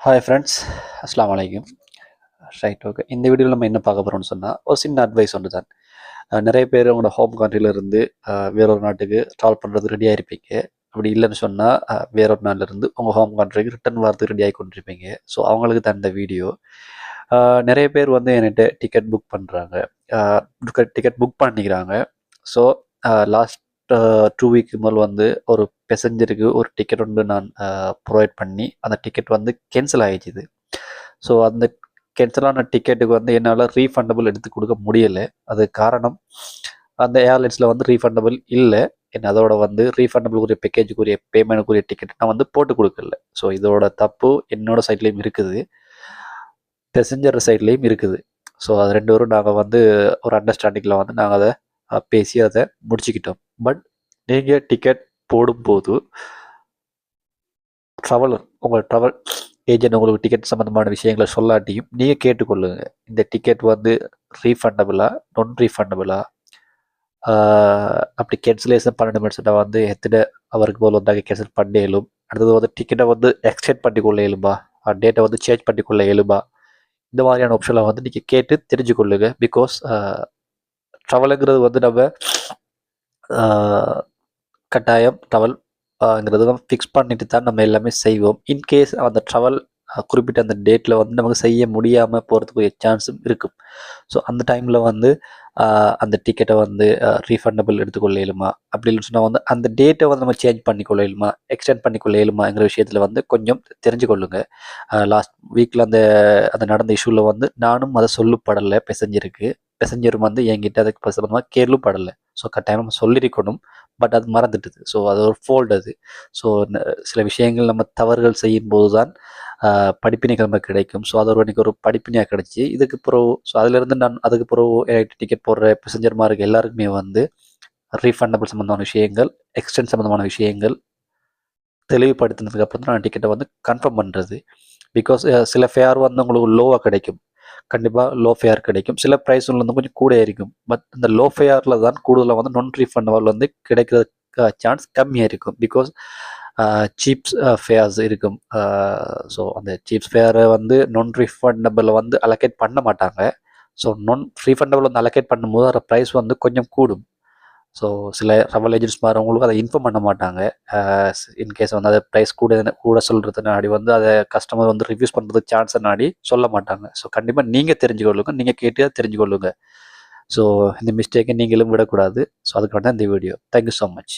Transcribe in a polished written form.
Hi friends, அஸ்ஸலாமு அலைக்கும். Right, okay. இந்த வீடியோவில் நம்ம என்ன பார்க்க போகிறோம்னு சொன்னால், ஒரு சின்ன அட்வைஸ் ஒன்று தான். நிறைய பேர் உங்களோட ஹோம் கண்ட்ரியிலேருந்து வேறொரு நாட்டுக்கு ட்ராவல் பண்ணுறது ரெடியாக இருப்பீங்க. அப்படி இல்லைன்னு சொன்னால் வேறொரு நாட்டிலேருந்து உங்கள் ஹோம் கண்ட்ரிக்கு ரிட்டர்ன் வரதுக்கு ரெடியாகி கொண்டிருப்பீங்க. ஸோ அவங்களுக்கு தான் இந்த வீடியோ. நிறைய பேர் வந்து என்கிட்ட டிக்கெட் புக் பண்ணுறாங்க, டிக்கெட் புக் பண்ணிக்கிறாங்க. ஸோ லாஸ்ட் 2 வீக் முதல் வந்து ஒரு பேசஞ்சருக்கு ஒரு டிக்கெட் ஒன்று நான் ப்ரொவைட் பண்ணி அந்த டிக்கெட் வந்து கேன்சல் ஆகிடுச்சுது. ஸோ அந்த கேன்சலான டிக்கெட்டுக்கு வந்து என்னால் ரீஃபண்டபிள் எடுத்து கொடுக்க முடியலை. அது காரணம், அந்த ஏர்லைன்ஸில் வந்து ரீஃபண்டபிள் இல்லை. என்ன அதோட வந்து ரீஃபண்டபிளுக்குரிய பேக்கேஜுக்குரிய பேமெண்ட்டுக்குரிய டிக்கெட் நான் வந்து போட்டு கொடுக்கல. ஸோ இதோட தப்பு என்னோட சைட்லேயும் இருக்குது, பேசஞ்சர் சைட்லேயும் இருக்குது. ஸோ அது ரெண்டு பேரும் நாங்கள் வந்து ஒரு அண்டர்ஸ்டாண்டிங்கில் வந்து நாங்கள் அதை பேசி அதை முடிச்சுக்கிட்டோம். பட் நீங்கள் டிக்கெட் போடும்போது உங்கள் ட்ராவல் ஏஜென்ட் உங்களுக்கு டிக்கெட் சம்மந்தமான விஷயங்களை சொல்லாட்டியும் நீங்கள் கேட்டுக்கொள்ளுங்க. இந்த டிக்கெட் வந்து ரீஃபண்டபிளா, நான் ரீஃபண்டபிளா, அப்படி கேன்சலேஷன் பண்ணிட்டு வந்து எத்தனை அவருக்கு போல் வந்தாங்க கேன்சல் பண்ண இயலும். அடுத்தது வந்து டிக்கெட்டை வந்து எக்ஸ்டெண்ட் பண்ணிக்கொள்ள இயலுமா, டேட்டை வந்து சேஞ்ச் பண்ணிக்கொள்ள இயலுமா, இந்த மாதிரியான ஆப்ஷனை வந்து நீங்கள் கேட்டு தெரிஞ்சுக்கொள்ளுங்க. பிகாஸ் ட்ராவலுங்கிறது வந்து நம்ம கட்டாயம் ட்ராவல்ங்கிறது நம்ம ஃபிக்ஸ் பண்ணிட்டு தான் நம்ம எல்லாமே செய்வோம். இன்கேஸ் அந்த ட்ராவல் குறிப்பிட்ட அந்த டேட்டில் வந்து நமக்கு செய்ய முடியாமல் போகிறதுக்கு சான்ஸும் இருக்கும். ஸோ அந்த டைமில் வந்து அந்த டிக்கெட்டை வந்து ரீஃபண்டபிள் எடுத்துக்கொள்ள இயலுமா, அப்படி இல்லைன்னு சொன்னால் வந்து அந்த டேட்டை வந்து நம்ம சேஞ்ச் பண்ணிக்கொள்ள இயலுமா, எக்ஸ்டெண்ட் பண்ணிக்கொள்ள இயலுமாங்கிற விஷயத்தில் வந்து கொஞ்சம் தெரிஞ்சுக்கொள்ளுங்க. லாஸ்ட் வீக்கில் அந்த நடந்த இஷ்யூவில் வந்து நானும் அதை சொல்லப்படலை பேசஞ்சரும் வந்து என்கிட்ட அதுக்கு சம்பந்தமாக கேள்வும் படலை. ஸோ கட்டாயம் நம்ம சொல்லியிருக்கணும், பட் அது மறந்துட்டுது. ஸோ அது ஒரு ஃபோல்ட் அது. ஸோ சில விஷயங்கள் நம்ம தவறுகள் செய்யும்போது தான் படிப்பினைகள் நமக்கு கிடைக்கும். ஸோ அது எனக்கு ஒரு படிப்பினையாக கிடச்சி இதுக்கு பிறகு, ஸோ அதிலேருந்து நான் அதுக்கு பிறகு டிக்கெட் போடுற பேசஞ்சர்மாருக்கு எல்லாருக்குமே வந்து ரீஃபண்டபிள் சம்மந்தமான விஷயங்கள், எக்ஸ்டெண்ட் சம்மந்தமான விஷயங்கள் தெளிவுபடுத்தினதுக்கு அப்புறம் தான் நான் டிக்கெட்டை வந்து கன்ஃபார்ம் பண்ணுறது. பிகாஸ் சில ஃபேர் வந்து உங்களுக்கு லோவாக கிடைக்கும், கண்டிப்பாக லோ ஃபேர் கிடைக்கும். சில ப்ரைஸ் வந்து கொஞ்சம் கூட இருக்கும். பட் இந்த லோ ஃபேரில் தான் கூடுதலாக வந்து நான் ரீஃபண்டபிள் வந்து கிடைக்கிறதுக்கு சான்ஸ் கம்மியாக இருக்கும். பிகாஸ் சீப்ஸ் ஃபேர்ஸ் இருக்கும். ஸோ அந்த சீப்ஸ் ஃபேரை வந்து நான் ரீஃபண்டபிள் வந்து அலோகேட் பண்ண மாட்டாங்க. ஸோ நான் ரீஃபண்டபிள் வந்து அலோகேட் பண்ணும்போது அதோட ப்ரைஸ் வந்து கொஞ்சம் கூடும். ஸோ சில ட்ராவல் ஏஜென்ட்ஸ் மாறவங்களுக்கு அதை இன்ஃபார்ம் பண்ண மாட்டாங்க. இன்கேஸ் வந்து அதை ப்ரைஸ் கூட சொல்கிறது நாடி வந்து அதை கஸ்டமர் வந்து ரிவ்யூஸ் பண்ணுறதுக்கு சான்ஸை நாடி சொல்ல மாட்டாங்க. ஸோ கண்டிப்பாக நீங்கள் தெரிஞ்சுக்கொள்ளுங்க, நீங்கள் கேட்டு தெரிஞ்சுக்கொள்ளுங்க. ஸோ இந்த மிஸ்டேக்கை நீங்களும் விடக்கூடாது. ஸோ அதுக்காக தான் இந்த வீடியோ. Thank you so much.